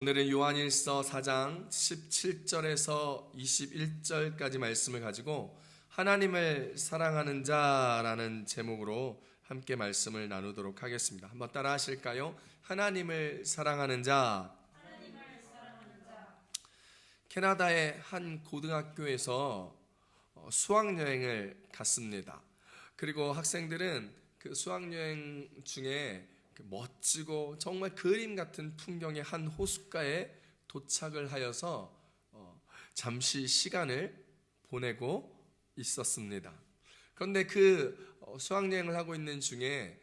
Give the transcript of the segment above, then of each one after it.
오늘은 요한일서 4장 17절에서 21절까지 말씀을 가지고 하나님을 사랑하는 자라는 제목으로 함께 말씀을 나누도록 하겠습니다. 한번 따라 하실까요? 하나님을 사랑하는 자. 캐나다의 한 고등학교에서 수학여행을 갔습니다. 그리고 학생들은 그 수학여행 중에 멋지고 정말 그림 같은 풍경의 한 호숫가에 도착을 하여서 잠시 시간을 보내고 있었습니다. 그런데 그 수학여행을 하고 있는 중에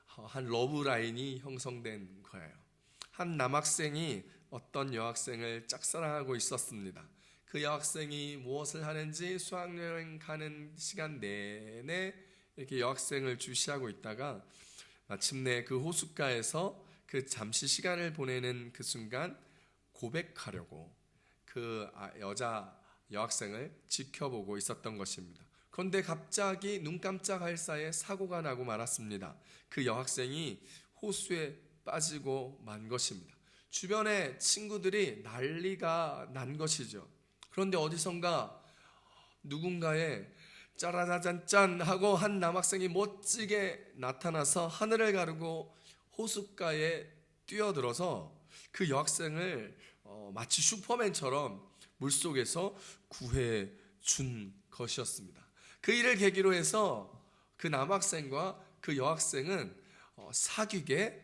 한 러브라인이 형성된 거예요. 한 남학생이 어떤 여학생을 짝사랑하고 있었습니다. 그 여학생이 무엇을 하는지 수학여행 가는 시간 내내 이렇게 여학생을 주시하고 있다가 마침내 그 호숫가에서 그 잠시 시간을 보내는 그 순간 고백하려고 그 여학생을 지켜보고 있었던 것입니다. 그런데 갑자기 눈 깜짝할 사이에 사고가 나고 말았습니다. 그 여학생이 호수에 빠지고 만 것입니다. 주변에 친구들이 난리가 난 것이죠. 그런데 어디선가 누군가의 짜라자잔짠 하고 한 남학생이 멋지게 나타나서 하늘을 가르고 호숫가에 뛰어들어서 그 여학생을 마치 슈퍼맨처럼 물속에서 구해 준 것이었습니다. 그 일을 계기로 해서 그 남학생과 그 여학생은 사귀게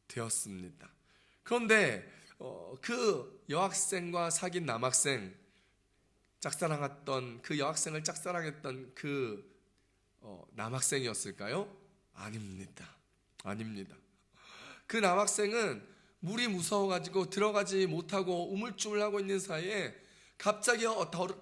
되었습니다. 그런데 그 여학생과 사귄 남학생, 짝사랑했던 그 여학생을 짝사랑했던 그 남학생이었을까요? 아닙니다. 그 남학생은 물이 무서워가지고 들어가지 못하고 우물쭈물하고 있는 사이에 갑자기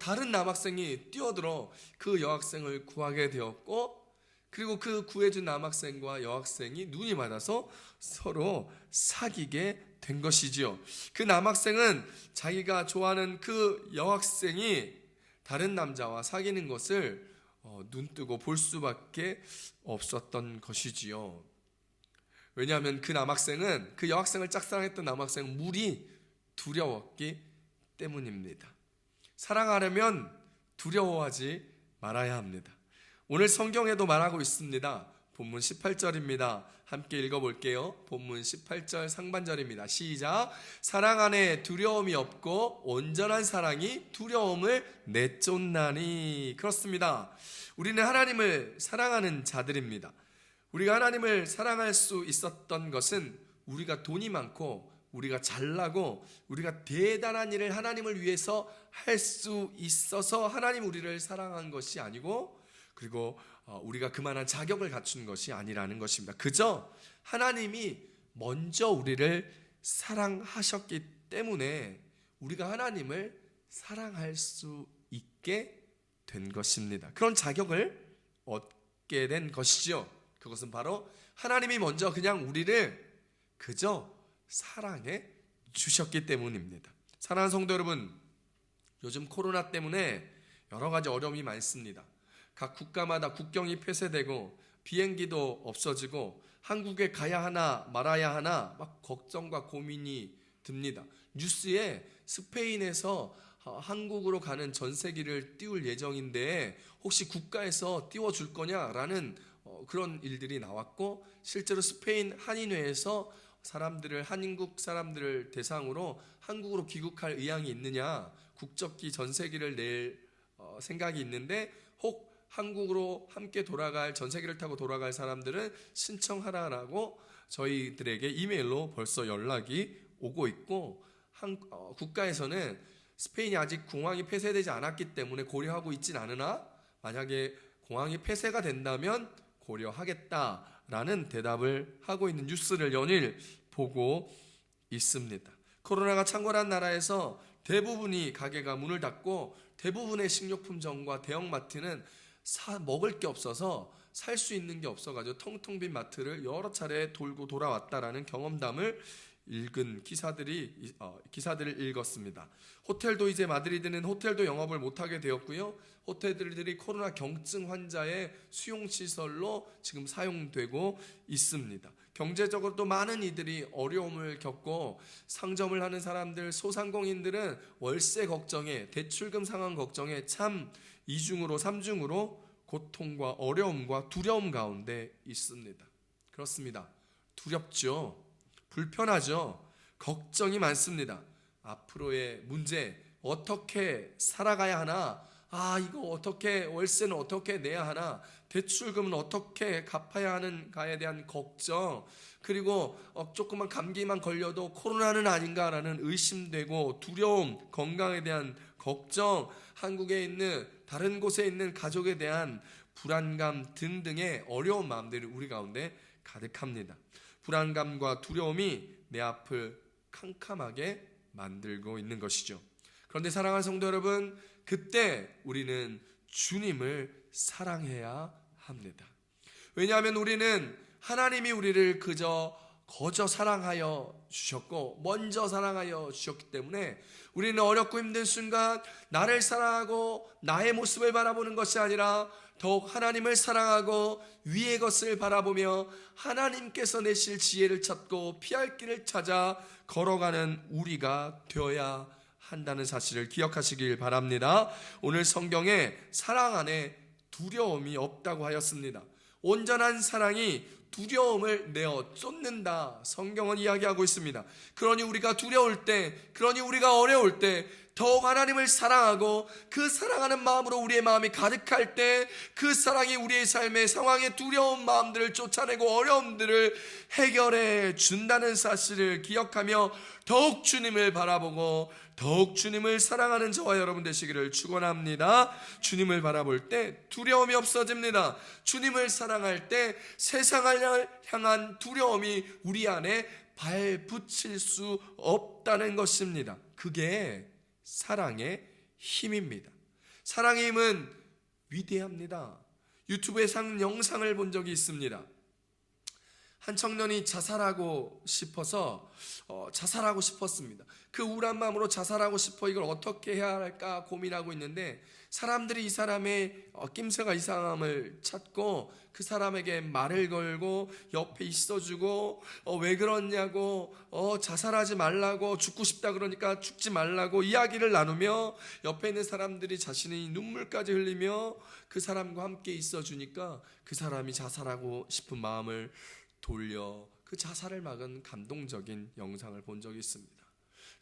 다른 남학생이 뛰어들어 그 여학생을 구하게 되었고, 그리고 그 구해준 남학생과 여학생이 눈이 맞아서 서로 사귀게 된 것이지요. 그 남학생은 자기가 좋아하는 그 여학생이 다른 남자와 사귀는 것을 눈뜨고 볼 수밖에 없었던 것이지요. 왜냐하면 그 남학생은, 그 여학생을 짝사랑했던 남학생은 물이 두려웠기 때문입니다. 사랑하려면 두려워하지 말아야 합니다. 오늘 성경에도 말하고 있습니다. 본문 18절입니다. 함께 읽어볼게요. 본문 18절 상반절입니다. 시작. 사랑 안에 두려움이 없고 온전한 사랑이 두려움을 내쫓나니. 그렇습니다. 우리는 하나님을 사랑하는 자들입니다. 우리가 하나님을 사랑할 수 있었던 것은 우리가 돈이 많고 우리가 잘나고 우리가 대단한 일을 하나님을 위해서 할 수 있어서 하나님 우리를 사랑한 것이 아니고, 그리고 우리가 그만한 자격을 갖춘 것이 아니라는 것입니다. 그저 하나님이 먼저 우리를 사랑하셨기 때문에 우리가 하나님을 사랑할 수 있게 된 것입니다. 그런 자격을 얻게 된 것이죠. 그것은 바로 하나님이 먼저 그냥 우리를 그저 사랑해 주셨기 때문입니다. 사랑하는 성도 여러분, 요즘 코로나 때문에 여러 가지 어려움이 많습니다. 각 국가마다 국경이 폐쇄되고 비행기도 없어지고 한국에 가야 하나 말아야 하나 막 걱정과 고민이 듭니다. 뉴스에 스페인에서 한국으로 가는 전세기를 띄울 예정인데 혹시 국가에서 띄워줄 거냐라는 그런 일들이 나왔고, 실제로 스페인 한인회에서 한국 사람들을 대상으로 한국으로 귀국할 의향이 있느냐, 국적기 전세기를 낼 생각이 있는데 혹 한국으로 함께 돌아갈, 전세기를 타고 돌아갈 사람들은 신청하라라고 저희들에게 이메일로 벌써 연락이 오고 있고, 국가에서는 스페인이 아직 공항이 폐쇄되지 않았기 때문에 고려하고 있진 않으나 만약에 공항이 폐쇄가 된다면 고려하겠다라는 대답을 하고 있는 뉴스를 연일 보고 있습니다. 코로나가 창궐한 나라에서 대부분이 가게가 문을 닫고 대부분의 식료품점과 대형마트는 먹을 게 없어서 살 수 있는 게 없어가지고 텅텅 빈 마트를 여러 차례 돌고 돌아왔다라는 경험담을 읽은 기사들을 읽었습니다. 호텔도 이제 마드리드는 호텔도 영업을 못하게 되었고요. 호텔들이 코로나 경증 환자의 수용시설로 지금 사용되고 있습니다. 경제적으로도 많은 이들이 어려움을 겪고 상점을 하는 사람들, 소상공인들은 월세 걱정에, 대출금 상환 걱정에 참 이중으로 삼중으로 고통과 어려움과 두려움 가운데 있습니다. 그렇습니다. 두렵죠. 불편하죠. 걱정이 많습니다. 앞으로의 문제, 어떻게 살아가야 하나? 이거 어떻게, 월세는 어떻게 내야 하나? 대출금은 어떻게 갚아야 하는가에 대한 걱정, 그리고 조그만 감기만 걸려도 코로나는 아닌가라는 의심되고 두려움, 건강에 대한 걱정, 한국에 있는 다른 곳에 있는 가족에 대한 불안감 등등의 어려운 마음들이 우리 가운데 가득합니다. 불안감과 두려움이 내 앞을 캄캄하게 만들고 있는 것이죠. 그런데 사랑하는 성도 여러분, 그때 우리는 주님을 사랑해야 합니다. 왜냐하면 우리는 하나님이 우리를 거저 사랑하여 주셨고 먼저 사랑하여 주셨기 때문에 우리는 어렵고 힘든 순간 나를 사랑하고 나의 모습을 바라보는 것이 아니라 더욱 하나님을 사랑하고 위의 것을 바라보며 하나님께서 내실 지혜를 찾고 피할 길을 찾아 걸어가는 우리가 되어야 한다는 사실을 기억하시길 바랍니다. 오늘 성경에 사랑 안에 두려움이 없다고 하였습니다. 온전한 사랑이 두려움을 내어 쫓는다, 성경은 이야기하고 있습니다. 그러니 우리가 두려울 때, 그러니 우리가 어려울 때 더욱 하나님을 사랑하고 그 사랑하는 마음으로 우리의 마음이 가득할 때 그 사랑이 우리의 삶의 상황의 두려운 마음들을 쫓아내고 어려움들을 해결해 준다는 사실을 기억하며 더욱 주님을 바라보고 더욱 주님을 사랑하는 저와 여러분 되시기를 축원합니다. 주님을 바라볼 때 두려움이 없어집니다. 주님을 사랑할 때 세상을 향한 두려움이 우리 안에 발붙일 수 없다는 것입니다. 그게 사랑의 힘입니다. 사랑의 힘은 위대합니다. 유튜브에 상 영상을 본 적이 있습니다. 한 청년이 자살하고 싶었습니다. 그 우울한 마음으로 자살하고 싶어 이걸 어떻게 해야 할까 고민하고 있는데 사람들이 이 사람의 낌새가 이상함을 찾고 그 사람에게 말을 걸고 옆에 있어주고 왜 그러냐고 자살하지 말라고, 죽고 싶다 그러니까 죽지 말라고 이야기를 나누며 옆에 있는 사람들이 자신의 눈물까지 흘리며 그 사람과 함께 있어주니까 그 사람이 자살하고 싶은 마음을 돌려 그 자살을 막은 감동적인 영상을 본 적이 있습니다.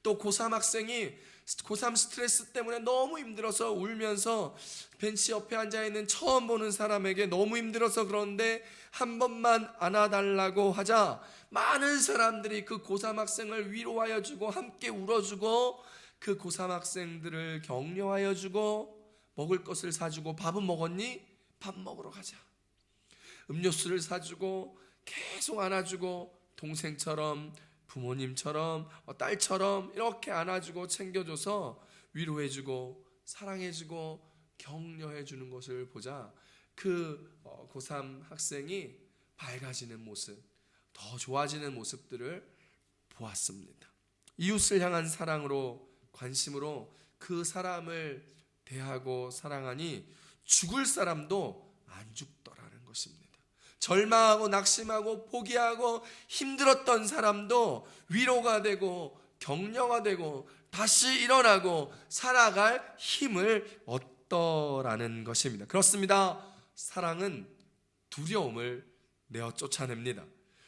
또 고3 학생이 고3 스트레스 때문에 너무 힘들어서 울면서 벤치 옆에 앉아있는 처음 보는 사람에게 너무 힘들어서 그런데 한 번만 안아달라고 하자 많은 사람들이 그 고3 학생을 위로하여 주고 함께 울어주고 그 고3 학생들을 격려하여 주고 먹을 것을 사주고 밥은 먹었니? 밥 먹으러 가자. 음료수를 사주고 계속 안아주고 동생처럼 부모님처럼 딸처럼 이렇게 안아주고 챙겨줘서 위로해주고 사랑해주고 격려해주는 것을 보자 그 고3 학생이 밝아지는 모습, 더 좋아지는 모습들을 보았습니다. 이웃을 향한 사랑으로, 관심으로 그 사람을 대하고 사랑하니 죽을 사람도 안 죽더라는 것입니다. 절망하고 낙심하고 포기하고 힘들었던 사람도 위로가 되고 격려가 되고 다시 일어나고 살아갈 힘을 얻더라는 것입니다. 그렇습니다. 사랑은 두려움을 내어 쫓아냅니다.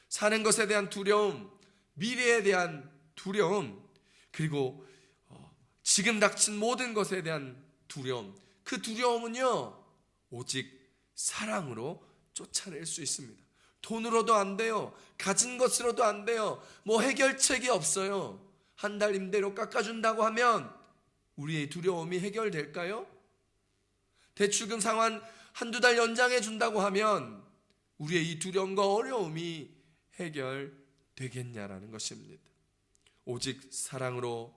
사는 것에 대한 두려움, 미래에 대한 두려움, 그리고 지금 닥친 모든 것에 대한 두려움, 그 두려움은요 오직 사랑으로 쫓아낼 수 있습니다. 돈으로도 안 돼요. 가진 것으로도 안 돼요. 뭐 해결책이 없어요. 한 달 임대료 깎아준다고 하면 우리의 두려움이 해결될까요? 대출금 상환 한두 달 연장해 준다고 하면 우리의 이 두려움과 어려움이 해결되겠냐라는 것입니다. 오직 사랑으로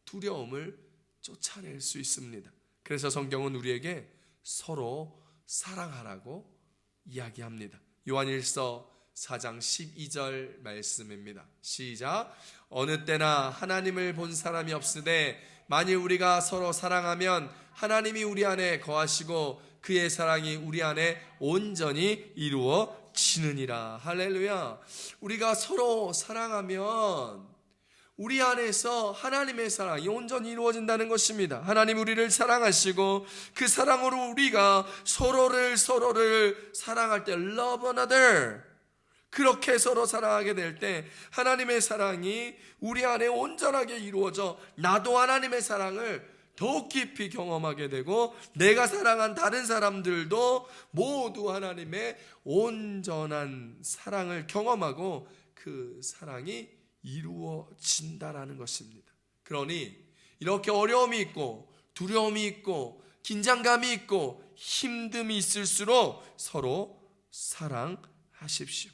두려움을 쫓아낼 수 있습니다. 그래서 성경은 우리에게 서로 사랑하라고 이야기합니다. 요한일서 4장 12절 말씀입니다. 시작. 어느 때나 하나님을 본 사람이 없으되 만일 우리가 서로 사랑하면 하나님이 우리 안에 거하시고 그의 사랑이 우리 안에 온전히 이루어지느니라. 이루어지느니라. 할렐루야. 우리가 서로 사랑하면 우리 안에서 하나님의 사랑이 온전히 이루어진다는 것입니다. 하나님 우리를 사랑하시고 그 사랑으로 우리가 서로를 사랑할 때 love another, 그렇게 서로 사랑하게 될 때 하나님의 사랑이 우리 안에 온전하게 이루어져 나도 하나님의 사랑을 더욱 깊이 경험하게 되고 내가 사랑한 다른 사람들도 모두 하나님의 온전한 사랑을 경험하고 그 사랑이 이루어진다라는 것입니다. 그러니 이렇게 어려움이 있고 두려움이 있고 긴장감이 있고 힘듦이 있을수록 서로 사랑하십시오.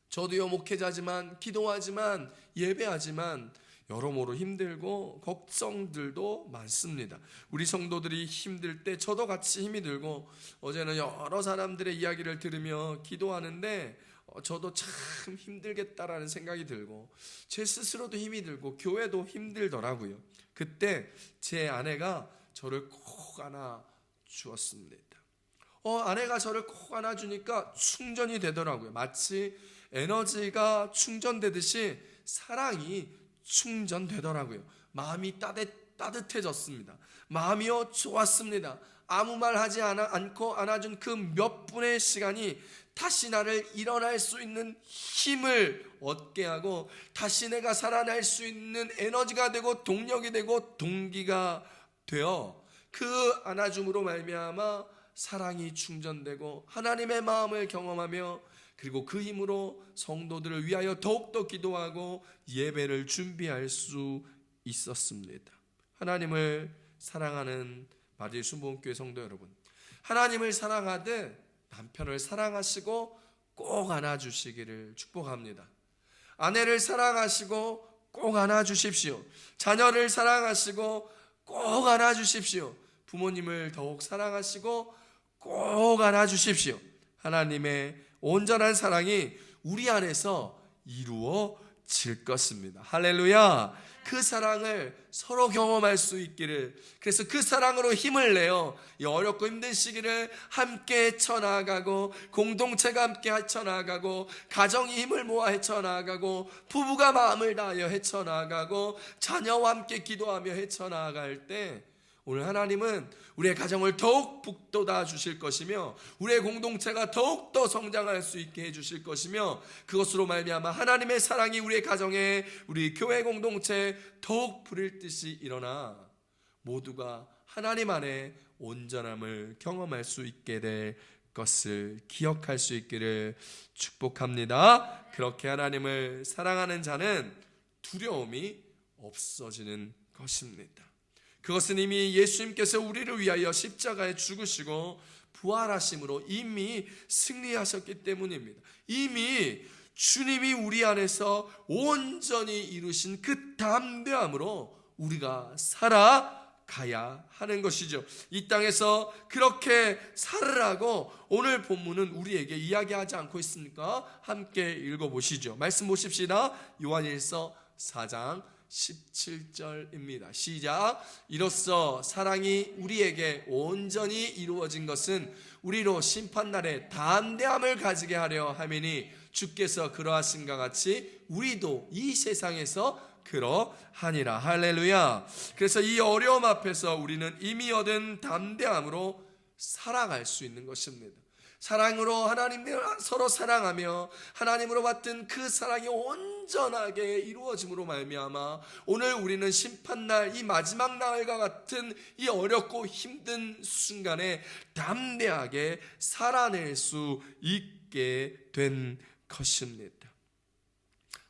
저도요, 목회자지만 기도하지만 예배하지만 여러모로 힘들고 걱정들도 많습니다. 우리 성도들이 힘들 때 저도 같이 힘이 들고, 어제는 여러 사람들의 이야기를 들으며 기도하는데 저도 참 힘들겠다라는 생각이 들고 제 스스로도 힘이 들고 교회도 힘들더라고요. 그때 제 아내가 저를 꼭 안아주었습니다. 아내가 저를 꼭 안아주니까 충전이 되더라고요. 마치 에너지가 충전되듯이 사랑이 충전되더라고요. 마음이 따뜻해졌습니다. 마음이요 좋았습니다. 아무 말 하지 않고 안아준 그 몇 분의 시간이 다시 나를 일어날 수 있는 힘을 얻게 하고 다시 내가 살아날 수 있는 에너지가 되고 동력이 되고 동기가 되어 그 안아줌으로 말미암아 사랑이 충전되고 하나님의 마음을 경험하며 그리고 그 힘으로 성도들을 위하여 더욱더 기도하고 예배를 준비할 수 있었습니다. 하나님을 사랑하는 마리엘 순복음교회 성도 여러분, 하나님을 사랑하듯 남편을 사랑하시고 꼭 안아주시기를 축복합니다. 아내를 사랑하시고 꼭 안아주십시오. 자녀를 사랑하시고 꼭 안아주십시오. 부모님을 더욱 사랑하시고 꼭 안아주십시오. 하나님의 온전한 사랑이 우리 안에서 이루어질 것입니다. 할렐루야. 그 사랑을 서로 경험할 수 있기를, 그래서 그 사랑으로 힘을 내어 이 어렵고 힘든 시기를 함께 헤쳐나가고 공동체가 함께 헤쳐나가고 가정이 힘을 모아 헤쳐나가고 부부가 마음을 다하여 헤쳐나가고 자녀와 함께 기도하며 헤쳐나갈 때 오늘 하나님은 우리의 가정을 더욱 북돋아 주실 것이며 우리의 공동체가 더욱더 성장할 수 있게 해주실 것이며 그것으로 말미암아 하나님의 사랑이 우리의 가정에, 우리 교회 공동체에 더욱 불일 듯이 일어나 모두가 하나님 안에 온전함을 경험할 수 있게 될 것을 기억할 수 있기를 축복합니다. 그렇게 하나님을 사랑하는 자는 두려움이 없어지는 것입니다. 그것은 이미 예수님께서 우리를 위하여 십자가에 죽으시고 부활하심으로 이미 승리하셨기 때문입니다. 이미 주님이 우리 안에서 온전히 이루신 그 담대함으로 우리가 살아가야 하는 것이죠. 이 땅에서 그렇게 살으라고 오늘 본문은 우리에게 이야기하지 않고 있습니까? 함께 읽어보시죠. 말씀 보십시다. 요한일서 4장 17절입니다. 시작. 이로써 사랑이 우리에게 온전히 이루어진 것은 우리로 심판날에 담대함을 가지게 하려 함이니 주께서 그러하신가 같이 우리도 이 세상에서 그러하니라. 할렐루야. 그래서 이 어려움 앞에서 우리는 이미 얻은 담대함으로 살아갈 수 있는 것입니다. 사랑으로 하나님을 서로 사랑하며 하나님으로 받은 그 사랑이 온전하게 이루어짐으로 말미암아 오늘 우리는 심판날 이 마지막 날과 같은 이 어렵고 힘든 순간에 담대하게 살아낼 수 있게 된 것입니다.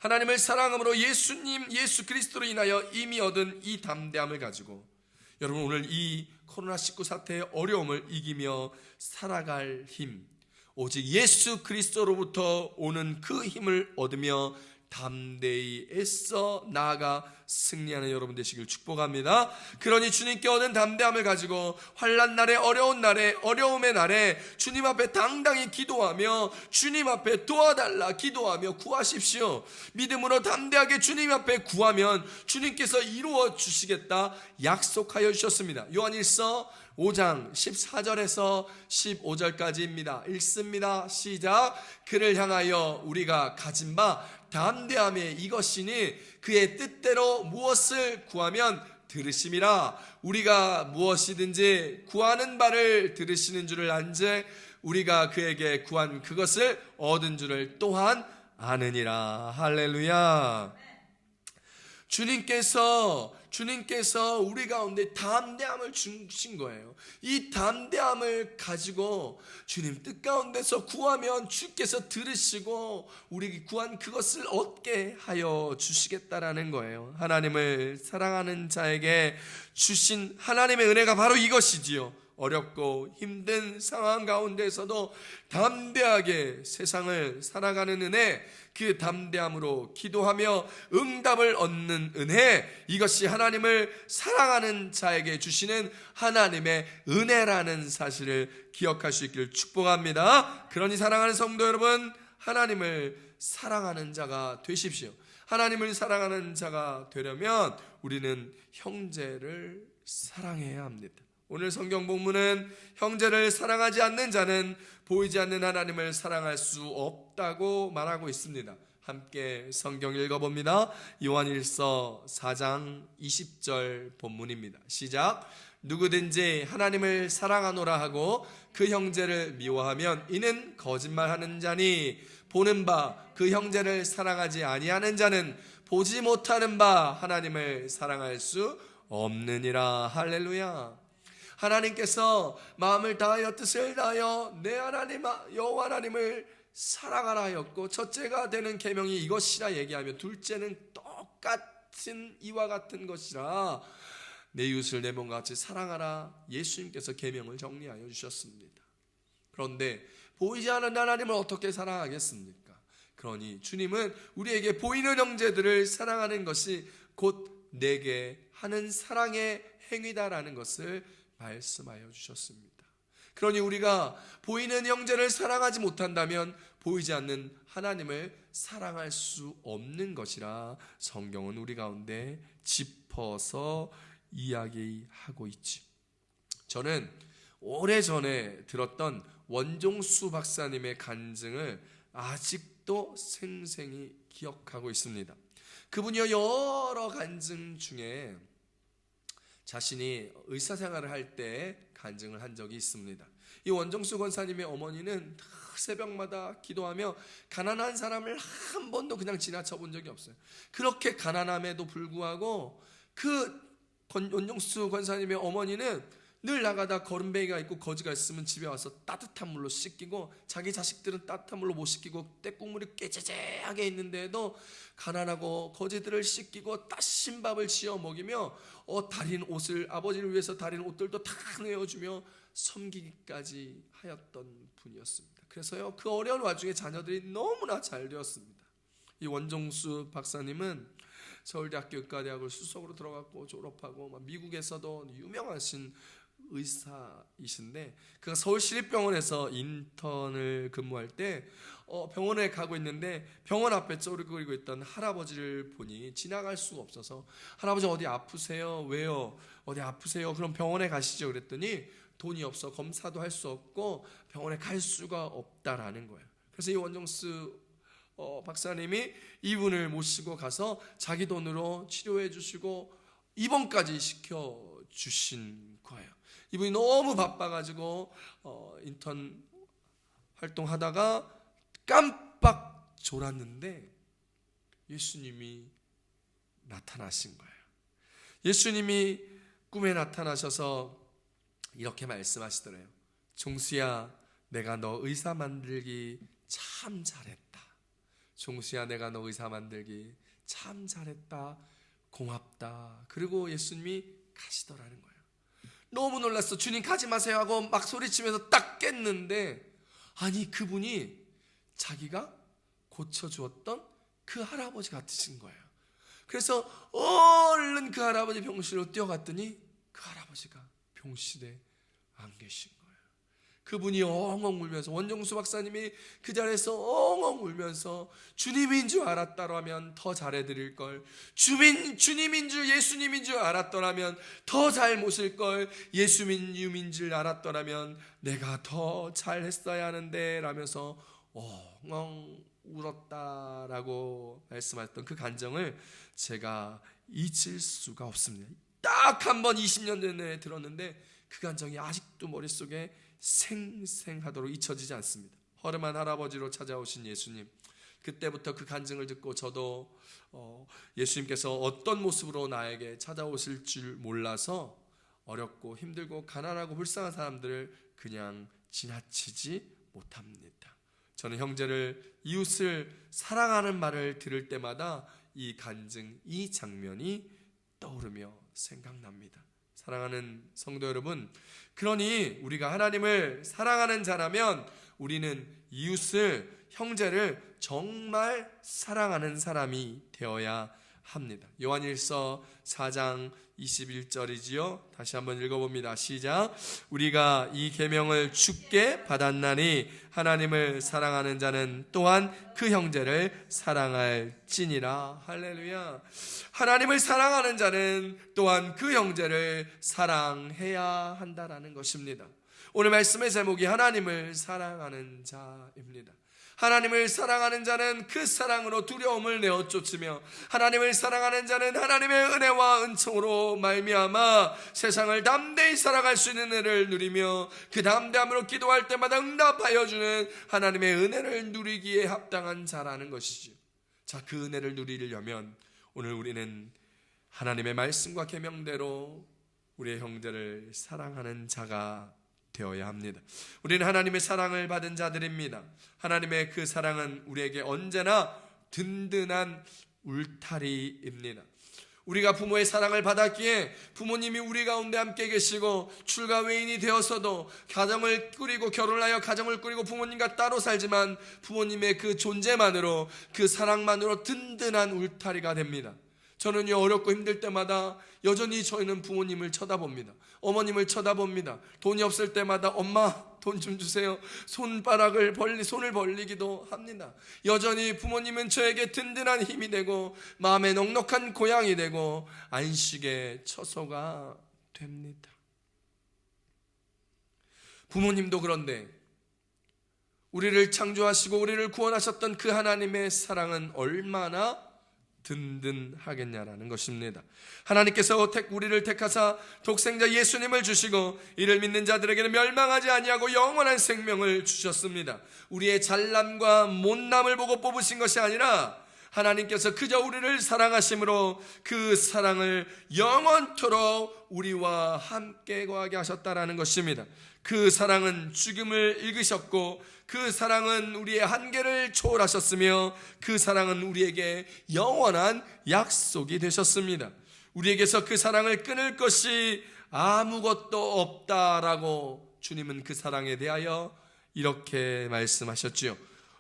하나님을 사랑함으로 예수 그리스도로 인하여 이미 얻은 이 담대함을 가지고 여러분 오늘 이 코로나19 사태의 어려움을 이기며 살아갈 힘, 오직 예수 그리스도로부터 오는 그 힘을 얻으며 담대히 애써 나아가 승리하는 여러분 되시길 축복합니다. 그러니 주님께 얻은 담대함을 가지고 환난 날에, 어려운 날에, 어려움의 날에 주님 앞에 당당히 기도하며 주님 앞에 도와달라 기도하며 구하십시오. 믿음으로 담대하게 주님 앞에 구하면 주님께서 이루어 주시겠다 약속하여 주셨습니다. 요한일서 5장 14절에서 15절까지입니다. 읽습니다. 시작. 그를 향하여 우리가 가진 바 담대함에 이것이니 그의 뜻대로 무엇을 구하면 들으심이라. 우리가 무엇이든지 구하는 바를 들으시는 줄을 안즉 우리가 그에게 구한 그것을 얻은 줄을 또한 아느니라. 할렐루야. 주님께서 우리 가운데 담대함을 주신 거예요. 이 담대함을 가지고 주님 뜻 가운데서 구하면 주께서 들으시고 우리 구한 그것을 얻게 하여 주시겠다라는 거예요. 하나님을 사랑하는 자에게 주신 하나님의 은혜가 바로 이것이지요. 어렵고 힘든 상황 가운데서도 담대하게 세상을 살아가는 은혜, 그 담대함으로 기도하며 응답을 얻는 은혜, 이것이 하나님을 사랑하는 자에게 주시는 하나님의 은혜라는 사실을 기억할 수 있기를 축복합니다. 그러니 사랑하는 성도 여러분, 하나님을 사랑하는 자가 되십시오. 하나님을 사랑하는 자가 되려면 우리는 형제를 사랑해야 합니다. 오늘 성경 본문은 형제를 사랑하지 않는 자는 보이지 않는 하나님을 사랑할 수 없다고 말하고 있습니다. 함께 성경 읽어봅니다. 요한일서 4장 20절 본문입니다. 시작. 누구든지 하나님을 사랑하노라 하고 그 형제를 미워하면 이는 거짓말하는 자니 보는 바 그 형제를 사랑하지 아니하는 자는 보지 못하는 바 하나님을 사랑할 수 없느니라. 할렐루야. 하나님께서 마음을 다하여 뜻을 다하여 내 하나님 여호와 하나님을 사랑하라 하였고 첫째가 되는 계명이 이것이라 얘기하며 둘째는 똑같은 이와 같은 것이라 내 이웃을 내 몸과 같이 사랑하라. 예수님께서 계명을 정리하여 주셨습니다. 그런데 보이지 않는 하나님을 어떻게 사랑하겠습니까? 그러니 주님은 우리에게 보이는 형제들을 사랑하는 것이 곧 내게 하는 사랑의 행위다라는 것을 말씀하여 주셨습니다. 그러니 우리가 보이는 형제를 사랑하지 못한다면 보이지 않는 하나님을 사랑할 수 없는 것이라 성경은 우리 가운데 짚어서 이야기하고 있지. 저는 오래전에 들었던 원종수 박사님의 간증을 아직도 생생히 기억하고 있습니다. 그분이요 여러 간증 중에 자신이 의사생활을 할 때 간증을 한 적이 있습니다. 이 원종수 권사님의 어머니는 새벽마다 기도하며 가난한 사람을 한 번도 그냥 지나쳐 본 적이 없어요. 그렇게 가난함에도 불구하고 그 원종수 권사님의 어머니는 늘 나가다 거름뱅이가 있고 거지가 있으면 집에 와서 따뜻한 물로 씻기고 자기 자식들은 따뜻한 물로 못 씻기고 때국물이 깨재재하게 있는데도 가난하고 거지들을 씻기고 따신 밥을 지어 먹이며 다린 옷을 아버지를 위해서 다린 옷들도 다 내어주며 섬기기까지 하였던 분이었습니다. 그래서요 그 어려운 와중에 자녀들이 너무나 잘 되었습니다. 이 원종수 박사님은 서울대학교 의과대학을 수석으로 들어갔고 졸업하고 미국에서도 유명하신 의사이신데 그가 서울시립병원에서 인턴을 근무할 때 병원에 가고 있는데 병원 앞에 쪼그리고 있던 할아버지를 보니 지나갈 수가 없어서 할아버지 어디 아프세요? 왜요? 어디 아프세요? 그럼 병원에 가시죠. 그랬더니 돈이 없어 검사도 할 수 없고 병원에 갈 수가 없다라는 거예요. 그래서 이 원종수 박사님이 이분을 모시고 가서 자기 돈으로 치료해 주시고 입원까지 시켜 주신 거예요. 이분이 너무 바빠가지고 인턴 활동하다가 깜빡 졸았는데 예수님이 나타나신 거예요. 예수님이 꿈에 나타나셔서 이렇게 말씀하시더래요. 종수야, 내가 너 의사 만들기 참 잘했다. 종수야, 내가 너 의사 만들기 참 잘했다. 고맙다. 그리고 예수님이 가시더라는 거예요. 너무 놀랐어. 주님 가지 마세요 하고 막 소리치면서 딱 깼는데 아니 그분이 자기가 고쳐주었던 그 할아버지 같으신 거예요. 그래서 얼른 그 할아버지 병실로 뛰어갔더니 그 할아버지가 병실에 안 계신 거예요. 그분이 엉엉 울면서, 원정수 박사님이 그 자리에서 엉엉 울면서 주님인 줄 알았더라면 더 잘해드릴 걸, 주님인 줄, 예수님인 줄 알았더라면 더 잘 모실 걸, 예수님인 줄 알았더라면 내가 더 잘했어야 하는데 라면서 엉엉 울었다라고 말씀하셨던 그 감정을 제가 잊을 수가 없습니다. 딱 한 번 20년 전에 들었는데 그 감정이 아직도 머릿속에 생생하도록 잊혀지지 않습니다. 허름한 할아버지로 찾아오신 예수님, 그때부터 그 간증을 듣고 저도 예수님께서 어떤 모습으로 나에게 찾아오실 줄 몰라서 어렵고 힘들고 가난하고 불쌍한 사람들을 그냥 지나치지 못합니다. 저는 형제를, 이웃을 사랑하는 말을 들을 때마다 이 간증, 이 장면이 떠오르며 생각납니다. 사랑하는 성도 여러분, 그러니 우리가 하나님을 사랑하는 자라면 우리는 이웃을, 형제를 정말 사랑하는 사람이 되어야 합니다. 요한일서 4장 21절이지요. 다시 한번 읽어봅니다. 시작. 우리가 이 계명을 주께 받았나니 하나님을 사랑하는 자는 또한 그 형제를 사랑할지니라. 할렐루야. 하나님을 사랑하는 자는 또한 그 형제를 사랑해야 한다라는 것입니다. 오늘 말씀의 제목이 하나님을 사랑하는 자입니다. 하나님을 사랑하는 자는 그 사랑으로 두려움을 내어 쫓으며, 하나님을 사랑하는 자는 하나님의 은혜와 은총으로 말미암아 세상을 담대히 살아갈 수 있는 은혜를 누리며 그 담대함으로 기도할 때마다 응답하여 주는 하나님의 은혜를 누리기에 합당한 자라는 것이죠. 자, 그 은혜를 누리려면 오늘 우리는 하나님의 말씀과 계명대로 우리의 형제를 사랑하는 자가 되어야 합니다. 우리는 하나님의 사랑을 받은 자들입니다. 하나님의 그 사랑은 우리에게 언제나 든든한 울타리입니다. 우리가 부모의 사랑을 받았기에 부모님이 우리 가운데 함께 계시고 출가 외인이 되어서도 가정을 꾸리고 결혼하여 가정을 꾸리고 부모님과 따로 살지만 부모님의 그 존재만으로, 그 사랑만으로 든든한 울타리가 됩니다. 저는요, 어렵고 힘들 때마다 여전히 저희는 부모님을 쳐다봅니다. 어머님을 쳐다봅니다. 돈이 없을 때마다 엄마 돈 좀 주세요. 손을 벌리기도 합니다. 여전히 부모님은 저에게 든든한 힘이 되고 마음에 넉넉한 고향이 되고 안식의 처소가 됩니다. 부모님도 그런데 우리를 창조하시고 우리를 구원하셨던 그 하나님의 사랑은 얼마나 든든하겠냐라는 것입니다. 하나님께서 우리를 택하사 독생자 예수님을 주시고 이를 믿는 자들에게는 멸망하지 아니하고 영원한 생명을 주셨습니다. 우리의 잘남과 못남을 보고 뽑으신 것이 아니라 하나님께서 그저 우리를 사랑하심으로 그 사랑을 영원토록 우리와 함께 거하게 하셨다라는 것입니다. 그 사랑은 죽음을 이기셨고 그 사랑은 우리의 한계를 초월하셨으며 그 사랑은 우리에게 영원한 약속이 되셨습니다. 우리에게서 그 사랑을 끊을 것이 아무것도 없다라고 주님은 그 사랑에 대하여 이렇게 말씀하셨지요.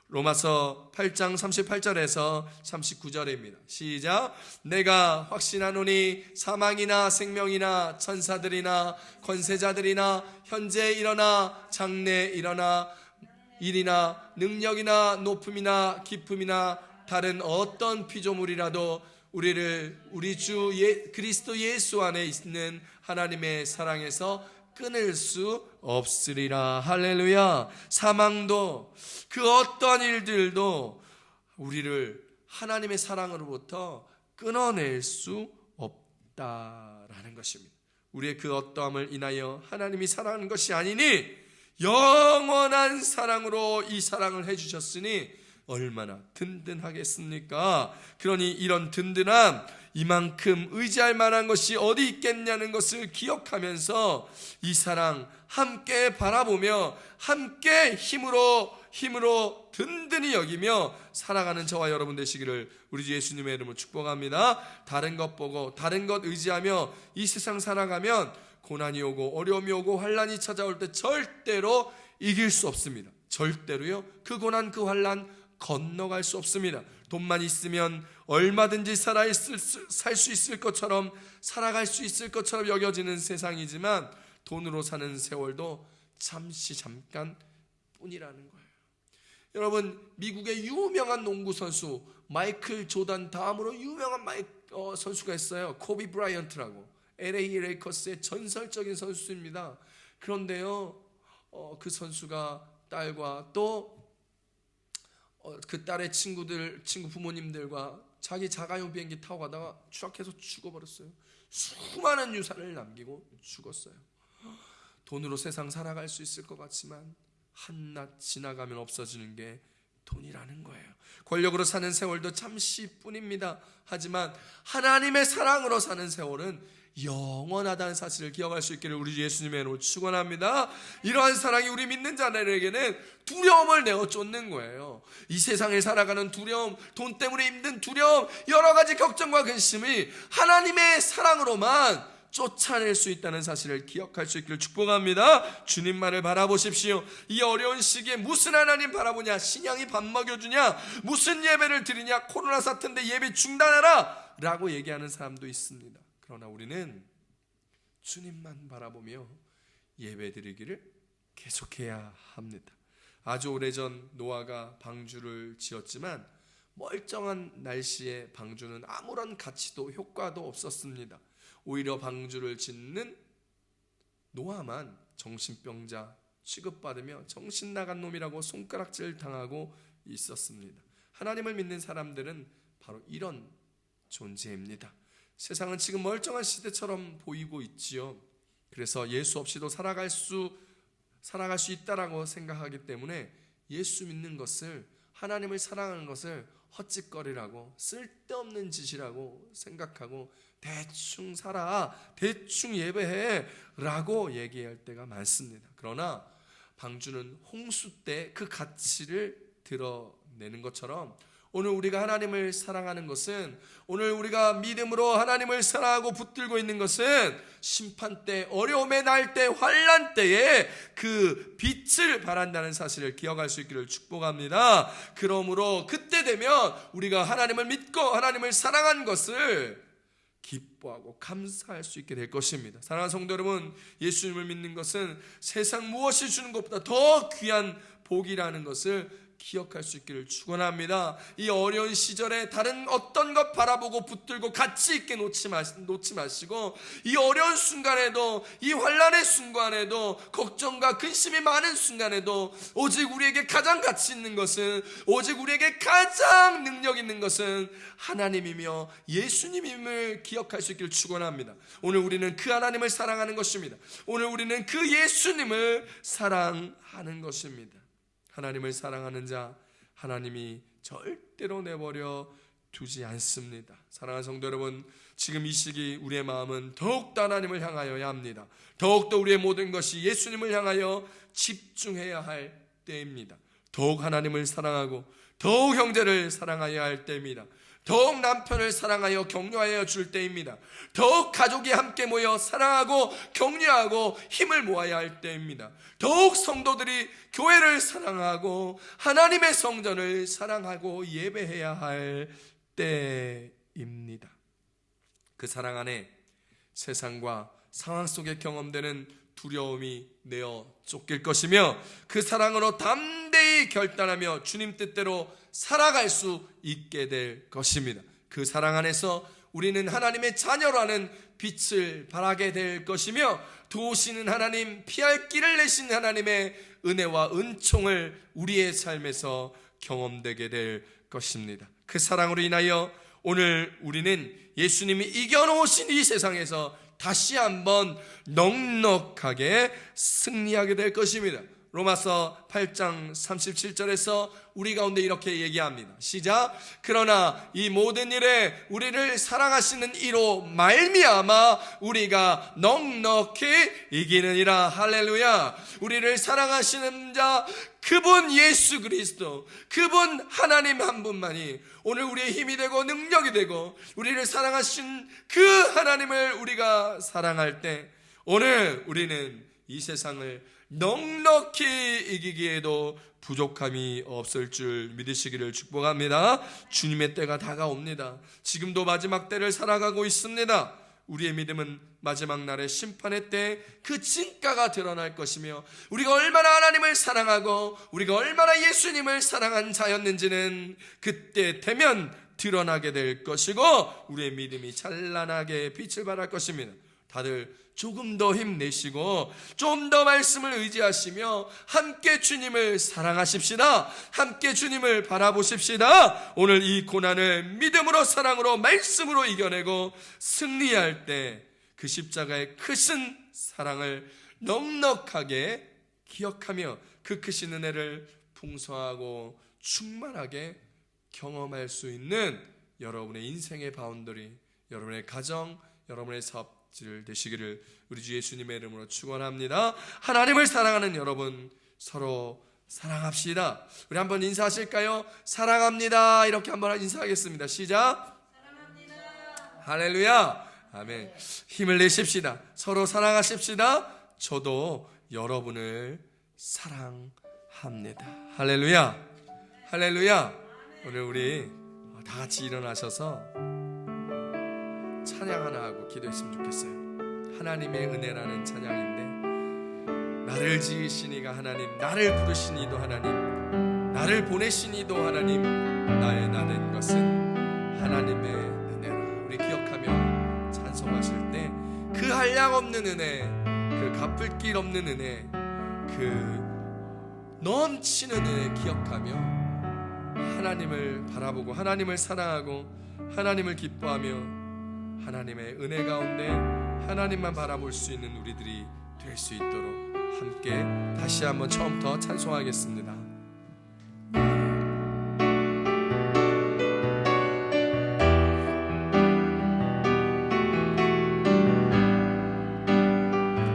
로마서 8장 38절에서 39절입니다. 시작. 내가 확신하노니 사망이나 생명이나 천사들이나 권세자들이나 현재 일어나 장래 일어나 일이나 능력이나 높음이나 깊음이나 다른 어떤 피조물이라도 우리 주 그리스도 예수 안에 있는 하나님의 사랑에서 끊을 수 없으리라. 할렐루야. 사망도 그 어떠한 일들도 우리를 하나님의 사랑으로부터 끊어낼 수 없다라는 것입니다. 우리의 그 어떠함을 인하여 하나님이 사랑하는 것이 아니니 영원한 사랑으로 이 사랑을 해주셨으니 얼마나 든든하겠습니까? 그러니 이런 든든함, 이만큼 의지할 만한 것이 어디 있겠냐는 것을 기억하면서 이 사랑 함께 바라보며 함께 힘으로 든든히 여기며 살아가는 저와 여러분 되시기를 우리 주 예수님의 이름으로 축복합니다. 다른 것 보고 다른 것 의지하며 이 세상 살아가면 고난이 오고 어려움이 오고 환난이 찾아올 때 절대로 이길 수 없습니다. 절대로요. 그 고난 그 환난 건너갈 수 없습니다. 돈만 있으면 얼마든지 살 수 있을 것처럼, 살아갈 수 있을 것처럼 여겨지는 세상이지만 돈으로 사는 세월도 잠깐 뿐이라는 거예요. 여러분, 미국의 유명한 농구 선수 마이클 조던 다음으로 유명한 선수가 있어요. 코비 브라이언트라고. LA 레이커스의 전설적인 선수입니다. 그런데요, 그 선수가 딸과 또 그 딸의 친구 부모님들과 자기 자가용 비행기 타고 가다가 추락해서 죽어버렸어요. 수많은 유산을 남기고 죽었어요. 돈으로 세상 살아갈 수 있을 것 같지만 한낱 지나가면 없어지는 게 돈이라는 거예요. 권력으로 사는 세월도 잠시뿐입니다. 하지만 하나님의 사랑으로 사는 세월은 영원하다는 사실을 기억할 수 있기를 우리 예수님의 이름으로 축원합니다. 이러한 사랑이 우리 믿는 자들에게는 두려움을 내어 쫓는 거예요. 이 세상에 살아가는 두려움, 돈 때문에 힘든 두려움, 여러 가지 걱정과 근심이 하나님의 사랑으로만 쫓아낼 수 있다는 사실을 기억할 수 있기를 축복합니다. 주님만을 바라보십시오. 이 어려운 시기에 무슨 하나님 바라보냐? 신앙이 밥 먹여주냐? 무슨 예배를 드리냐? 코로나 사태인데 예배 중단하라! 라고 얘기하는 사람도 있습니다. 그러나 우리는 주님만 바라보며 예배 드리기를 계속해야 합니다. 아주 오래전 노아가 방주를 지었지만 멀쩡한 날씨에 방주는 아무런 가치도 효과도 없었습니다. 오히려 방주를 짓는 노아만 정신병자 취급받으며 정신 나간 놈이라고 손가락질 당하고 있었습니다. 하나님을 믿는 사람들은 바로 이런 존재입니다. 세상은 지금 멀쩡한 시대처럼 보이고 있지요. 그래서 예수 없이도 살아갈 수 있다라고 생각하기 때문에 예수 믿는 것을, 하나님을 사랑하는 것을 헛짓거리라고, 쓸데없는 짓이라고 생각하고 대충 살아, 대충 예배해 라고 얘기할 때가 많습니다. 그러나 방주는 홍수 때 그 가치를 드러내는 것처럼 오늘 우리가 하나님을 사랑하는 것은, 오늘 우리가 믿음으로 하나님을 사랑하고 붙들고 있는 것은 심판 때, 어려움의 날 때, 환난 때에 그 빛을 발한다는 사실을 기억할 수 있기를 축복합니다. 그러므로 그때 되면 우리가 하나님을 믿고 하나님을 사랑한 것을 기뻐하고 감사할 수 있게 될 것입니다. 사랑하는 성도 여러분, 예수님을 믿는 것은 세상 무엇이 주는 것보다 더 귀한 복이라는 것을 기억할 수 있기를 축원합니다. 이 어려운 시절에 다른 어떤 것 바라보고 붙들고 가치 있게 놓지 마시고, 이 어려운 순간에도, 이 환난의 순간에도, 걱정과 근심이 많은 순간에도 오직 우리에게 가장 가치 있는 것은, 오직 우리에게 가장 능력 있는 것은 하나님이며 예수님임을 기억할 수 있기를 축원합니다. 오늘 우리는 그 하나님을 사랑하는 것입니다. 오늘 우리는 그 예수님을 사랑하는 것입니다. 하나님을 사랑하는 자, 하나님이 절대로 내버려 두지 않습니다. 사랑하는 성도 여러분, 지금 이 시기 우리의 마음은 더욱더 하나님을 향하여야 합니다. 더욱더 우리의 모든 것이 예수님을 향하여 집중해야 할 때입니다. 더욱 하나님을 사랑하고 더욱 형제를 사랑하여야 할 때입니다. 더욱 남편을 사랑하여 격려하여 줄 때입니다. 더욱 가족이 함께 모여 사랑하고 격려하고 힘을 모아야 할 때입니다. 더욱 성도들이 교회를 사랑하고 하나님의 성전을 사랑하고 예배해야 할 때입니다. 그 사랑 안에 세상과 상황 속에 경험되는 두려움이 내어 쫓길 것이며, 그 사랑으로 담대히 결단하며 주님 뜻대로 살아갈 수 있게 될 것입니다. 그 사랑 안에서 우리는 하나님의 자녀라는 빛을 발하게 될 것이며, 도우시는 하나님, 피할 길을 내신 하나님의 은혜와 은총을 우리의 삶에서 경험되게 될 것입니다. 그 사랑으로 인하여 오늘 우리는 예수님이 이겨놓으신 이 세상에서 다시 한번 넉넉하게 승리하게 될 것입니다. 로마서 8장 37절에서 우리 가운데 이렇게 얘기합니다. 시작. 그러나 이 모든 일에 우리를 사랑하시는 이로 말미암아 우리가 넉넉히 이기느니라. 할렐루야. 우리를 사랑하시는 자, 그분 예수 그리스도, 그분 하나님 한 분만이 오늘 우리의 힘이 되고 능력이 되고, 우리를 사랑하신 그 하나님을 우리가 사랑할 때 오늘 우리는 이 세상을 넉넉히 이기기에도 부족함이 없을 줄 믿으시기를 축복합니다. 주님의 때가 다가옵니다. 지금도 마지막 때를 살아가고 있습니다. 우리의 믿음은 마지막 날의 심판의 때 그 진가가 드러날 것이며, 우리가 얼마나 하나님을 사랑하고 우리가 얼마나 예수님을 사랑한 자였는지는 그때 되면 드러나게 될 것이고, 우리의 믿음이 찬란하게 빛을 발할 것입니다. 다들 조금 더 힘내시고 좀 더 말씀을 의지하시며 함께 주님을 사랑하십시다. 함께 주님을 바라보십시다. 오늘 이 고난을 믿음으로, 사랑으로, 말씀으로 이겨내고 승리할 때 그 십자가의 크신 사랑을 넉넉하게 기억하며 그 크신 은혜를 풍성하고 충만하게 경험할 수 있는 여러분의 인생의 바운더리, 여러분의 가정, 여러분의 사업질 되시기를 우리 주 예수님의 이름으로 축원합니다. 하나님을 사랑하는 여러분, 서로 사랑합시다. 우리 한번 인사하실까요? 사랑합니다. 이렇게 한번 인사하겠습니다. 시작. 사랑합니다. 할렐루야. 아멘. 힘을 내십시다. 서로 사랑하십시다. 저도 여러분을 사랑합니다. 할렐루야. 할렐루야. 오늘 우리 다 같이 일어나셔서 찬양 하나 하고 기도했으면 좋겠어요. 하나님의 은혜라는 찬양인데, 나를 지으신 이가 하나님, 나를 부르신 이도 하나님, 나를 보내신 이도 하나님, 나의 나 된 것은 하나님의 은혜라. 우리 기억하며 찬송하실 때 그 한량없는 은혜, 그 갚을 길 없는 은혜, 그 넘치는 은혜 기억하며 하나님을 바라보고 하나님을 사랑하고 하나님을 기뻐하며 하나님의 은혜 가운데 하나님만 바라볼 수 있는 우리들이 될 수 있도록 함께 다시 한번 처음부터 찬송하겠습니다.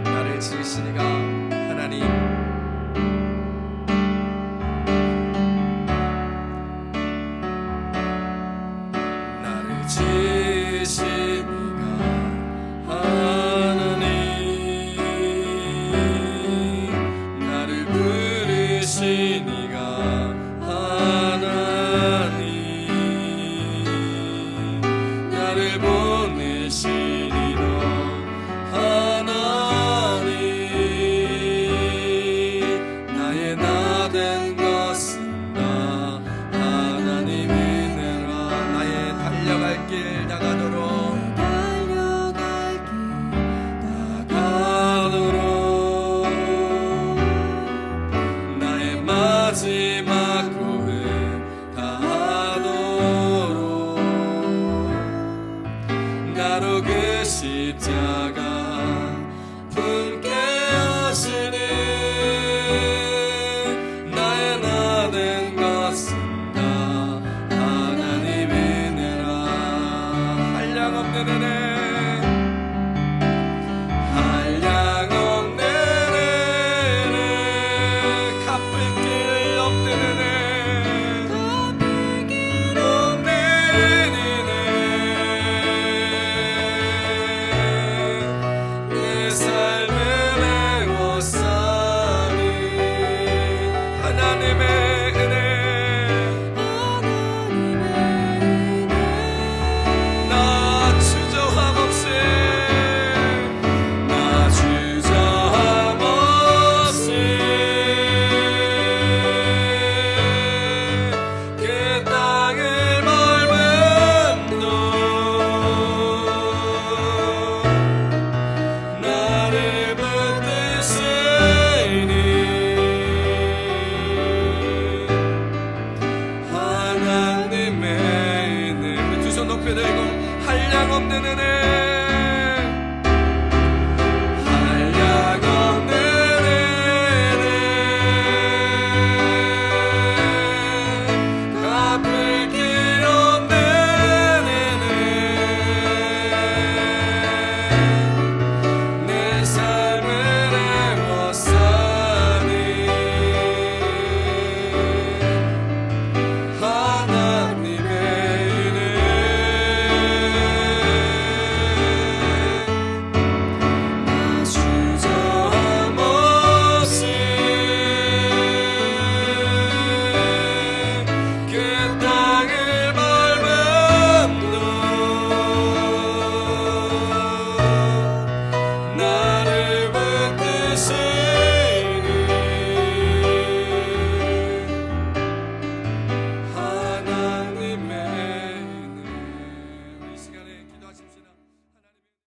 나를 지으신 이가 하나님, 나를 지으신 나로 그 십자가